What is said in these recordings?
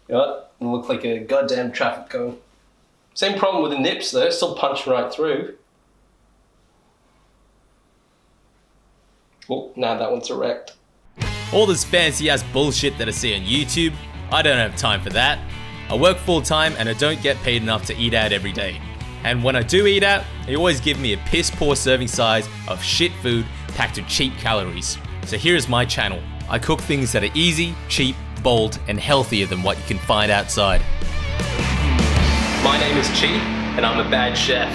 You know what? It looked like a goddamn traffic cone. Same problem with the nips though, still punching right through. Oh, now that one's erect. All this fancy ass bullshit that I see on YouTube, I don't have time for that. I work full time and I don't get paid enough to eat out every day. And when I do eat out, they always give me a piss poor serving size of shit food packed with cheap calories. So here's my channel. I cook things that are easy, cheap, bold, and healthier than what you can find outside. My name is Chi, and I'm a bad chef.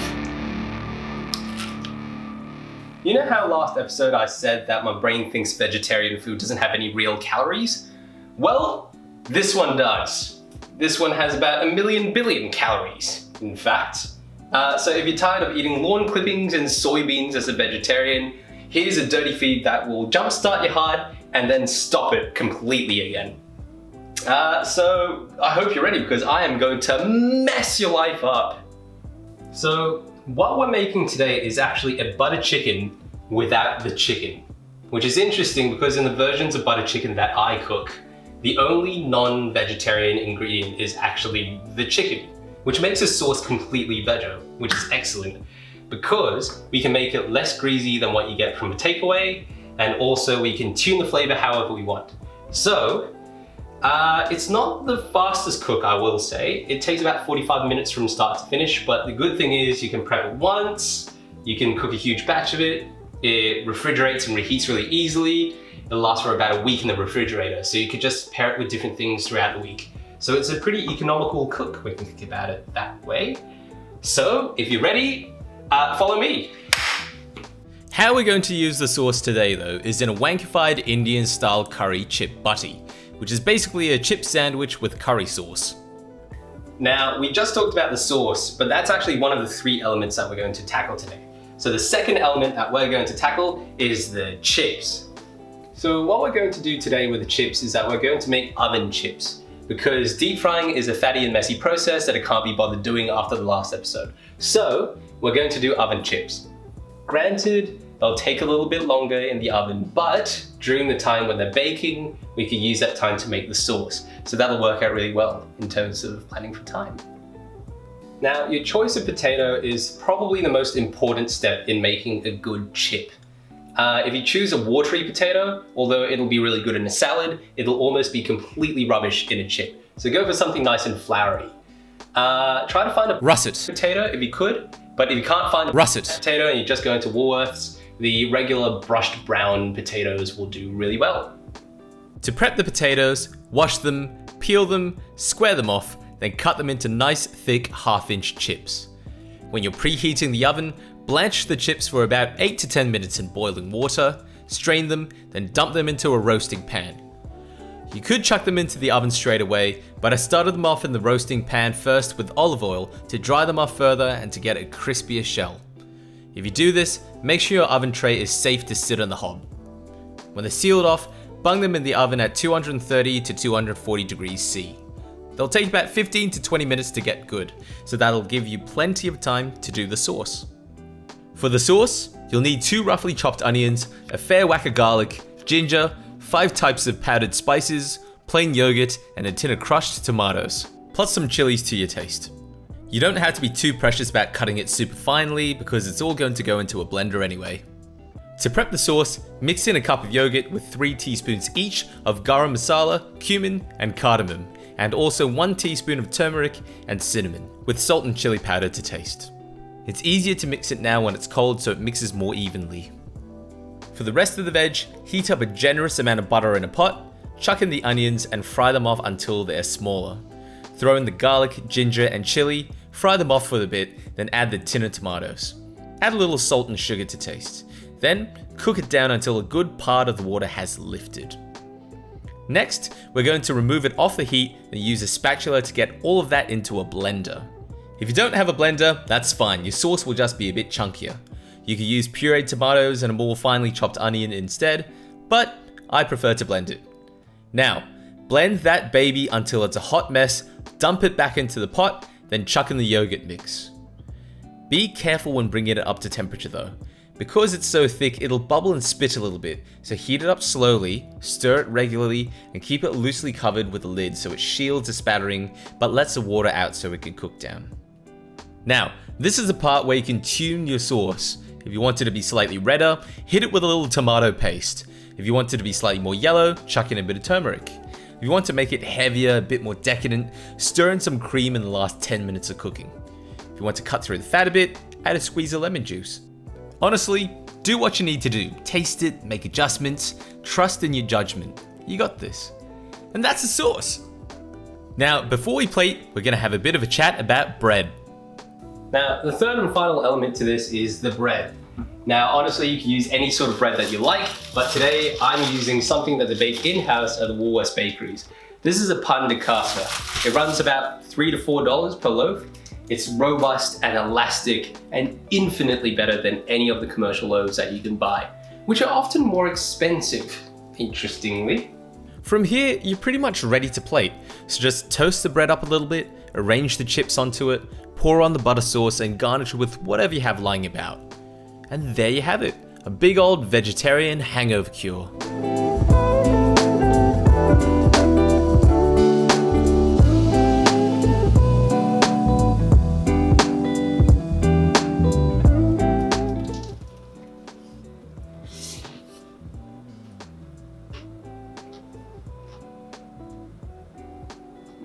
You know how last episode I said that my brain thinks vegetarian food doesn't have any real calories? Well, this one does. This one has about 1,000,000,000 billion calories, in fact. So if you're tired of eating lawn clippings and soybeans as a vegetarian, here's a dirty feed that will jumpstart your heart and then stop it completely again. So I hope you're ready because I am going to mess your life up. So what we're making today is actually a butter chicken without the chicken, which is interesting because in the versions of butter chicken that I cook, the only non-vegetarian ingredient is actually the chicken, which makes the sauce completely veggie, which is excellent because we can make it less greasy than what you get from a takeaway, and also we can tune the flavor however we want. So it's not the fastest cook, I will say. It takes about 45 minutes from start to finish, but the good thing is you can prep it once, you can cook a huge batch of it, it refrigerates and reheats really easily, it lasts for about a week in the refrigerator, so you could just pair it with different things throughout the week. So it's a pretty economical cook when you think about it that way. So if you're ready, follow me. How we're going to use the sauce today though is in a wankified Indian style curry chip butty, which is basically a chip sandwich with curry sauce. Now, we just talked about the sauce, but that's actually one of the 3 elements that we're going to tackle today. So the second element that we're going to tackle is the chips. So what we're going to do today with the chips is that we're going to make oven chips, because deep frying is a fatty and messy process that I can't be bothered doing after the last episode. So we're going to do oven chips. Granted, they'll take a little bit longer in the oven, but during the time when they're baking, we can use that time to make the sauce. So that'll work out really well in terms of planning for time. Now, your choice of potato is probably the most important step in making a good chip. If you choose a watery potato, although it'll be really good in a salad, it'll almost be completely rubbish in a chip. So go for something nice and floury. Try to find a russet potato if you could, but if you can't find a russet potato and you just go into Woolworths, the regular brushed brown potatoes will do really well. To prep the potatoes, wash them, peel them, square them off, then cut them into nice thick half-inch chips. When you're preheating the oven, blanch the chips for about 8 to 10 minutes in boiling water, strain them, then dump them into a roasting pan. You could chuck them into the oven straight away, but I started them off in the roasting pan first with olive oil to dry them off further and to get a crispier shell. If you do this, make sure your oven tray is safe to sit on the hob. When they're sealed off, bung them in the oven at 230 to 240 degrees C. They'll take about 15 to 20 minutes to get good, so that'll give you plenty of time to do the sauce. For the sauce, you'll need 2 roughly chopped onions, a fair whack of garlic, ginger, 5 types of powdered spices, plain yogurt, and a tin of crushed tomatoes, plus some chilies to your taste. You don't have to be too precious about cutting it super finely because it's all going to go into a blender anyway. To prep the sauce, mix in a cup of yogurt with 3 teaspoons each of garam masala, cumin, and cardamom, and also 1 teaspoon of turmeric and cinnamon, with salt and chili powder to taste. It's easier to mix it now when it's cold so it mixes more evenly. For the rest of the veg, heat up a generous amount of butter in a pot, chuck in the onions and fry them off until they're smaller. Throw in the garlic, ginger and chili, fry them off for a bit, then add the tin of tomatoes. Add a little salt and sugar to taste. Then cook it down until a good part of the water has lifted. Next, we're going to remove it off the heat and use a spatula to get all of that into a blender. If you don't have a blender, that's fine, your sauce will just be a bit chunkier. You could use pureed tomatoes and a more finely chopped onion instead, but I prefer to blend it. Now, blend that baby until it's a hot mess, dump it back into the pot, then chuck in the yogurt mix. Be careful when bringing it up to temperature though, Because it's so thick, it'll bubble and spit a little bit, so heat it up slowly, stir it regularly, and keep it loosely covered with a lid so it shields the spattering, but lets the water out so it can cook down. Now, this is the part where you can tune your sauce. If you want it to be slightly redder, hit it with a little tomato paste. If you want it to be slightly more yellow, chuck in a bit of turmeric. If you want to make it heavier, a bit more decadent, stir in some cream in the last 10 minutes of cooking. If you want to cut through the fat a bit, add a squeeze of lemon juice. Honestly, do what you need to do. Taste it, make adjustments, trust in your judgment. You got this. And that's the sauce. Now, before we plate, we're gonna have a bit of a chat about bread. Now, the third and final element to this is the bread. Now, honestly, you can use any sort of bread that you like, but today I'm using something that they bake in-house at the Woolworths bakeries. This is a pan de casa. It runs about $3 to $4 per loaf. It's robust and elastic and infinitely better than any of the commercial loaves that you can buy, which are often more expensive, interestingly. From here, you're pretty much ready to plate. So just toast the bread up a little bit, arrange the chips onto it, pour on the butter sauce and garnish with whatever you have lying about. And there you have it, a big old vegetarian hangover cure.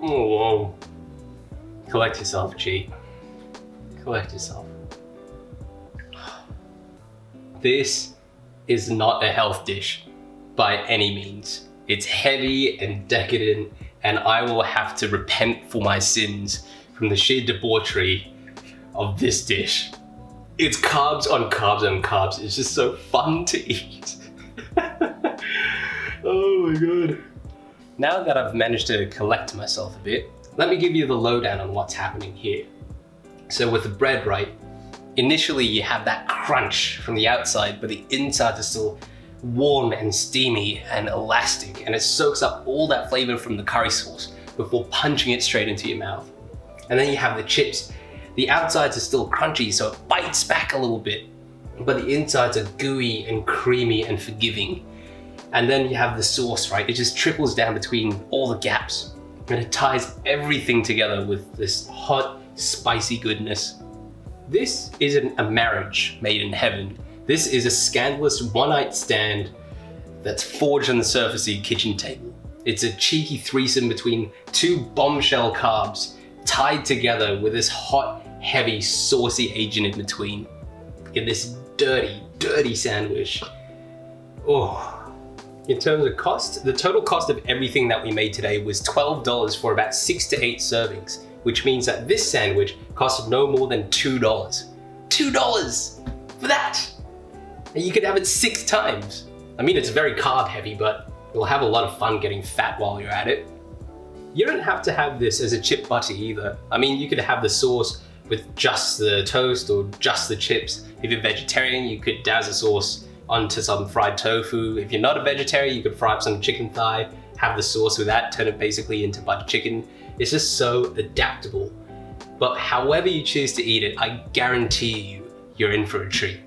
Oh, whoa. Collect yourself, G. Collect yourself. This is not a health dish by any means. It's heavy and decadent, and I will have to repent for my sins from the sheer debauchery of this dish. It's carbs on carbs on carbs. It's just so fun to eat. Oh my god. Now that I've managed to collect myself a bit, let me give you the lowdown on what's happening here. So with the bread, right, initially you have that crunch from the outside, but the inside is still warm and steamy and elastic, and it soaks up all that flavor from the curry sauce before punching it straight into your mouth. And then you have the chips. The outsides are still crunchy, so it bites back a little bit, but the insides are gooey and creamy and forgiving. And then you have the sauce, right? It just trickles down between all the gaps, and it ties everything together with this hot, spicy goodness. This isn't a marriage made in heaven. This is a scandalous one-night stand that's forged on the surface of your kitchen table. It's a cheeky threesome between two bombshell carbs tied together with this hot, heavy, saucy agent in between. Get this dirty, dirty sandwich. Oh. In terms of cost, the total cost of everything that we made today was $12 for about 6 to 8 servings, which means that this sandwich costed no more than $2. $2 for that! And you could have it 6 times. I mean, it's very carb heavy, but you'll have a lot of fun getting fat while you're at it. You don't have to have this as a chip butter either. I mean, you could have the sauce with just the toast or just the chips. If you're vegetarian, you could douse the sauce onto some fried tofu. If you're not a vegetarian, you could fry up some chicken thigh, have the sauce with that, turn it basically into butter chicken. It's just so adaptable. But however you choose to eat it, I guarantee you, you're in for a treat.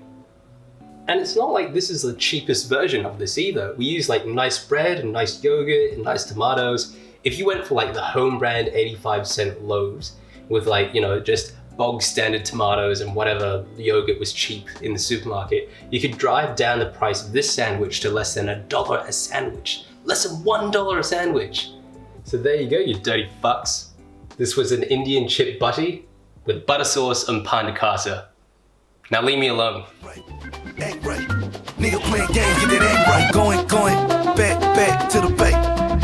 And it's not like this is the cheapest version of this either. We use like nice bread and nice yogurt and nice tomatoes. If you went for like the home brand 85-cent loaves with like, you know, just bog standard tomatoes and whatever yogurt was cheap in the supermarket, you could drive down the price of this sandwich to less than $1 a sandwich. Less than $1 a sandwich. So there you go, you dirty fucks. This was an Indian chip butty with butter sauce and pan de casa. Now leave me alone. Act right. Nigga playing games, get that act right. Going, back to the bank.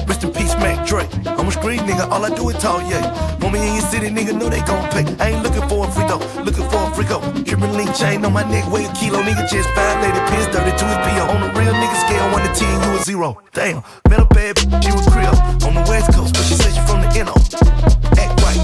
Rest in peace, Mac Dre. I'm a street nigga, all I do is talk, yeah. Want me in your city, nigga, know they gon' pay. I ain't looking for a free though, looking for a freak up. Trippin' link chain on my neck, weigh a kilo, nigga, just 5 lady pins, 32 is PO. On the real nigga scale, 1 to 10, you a 0. Damn, met a bad bitch, she was Creole. On the west coast, but she said she from the NO. Act right,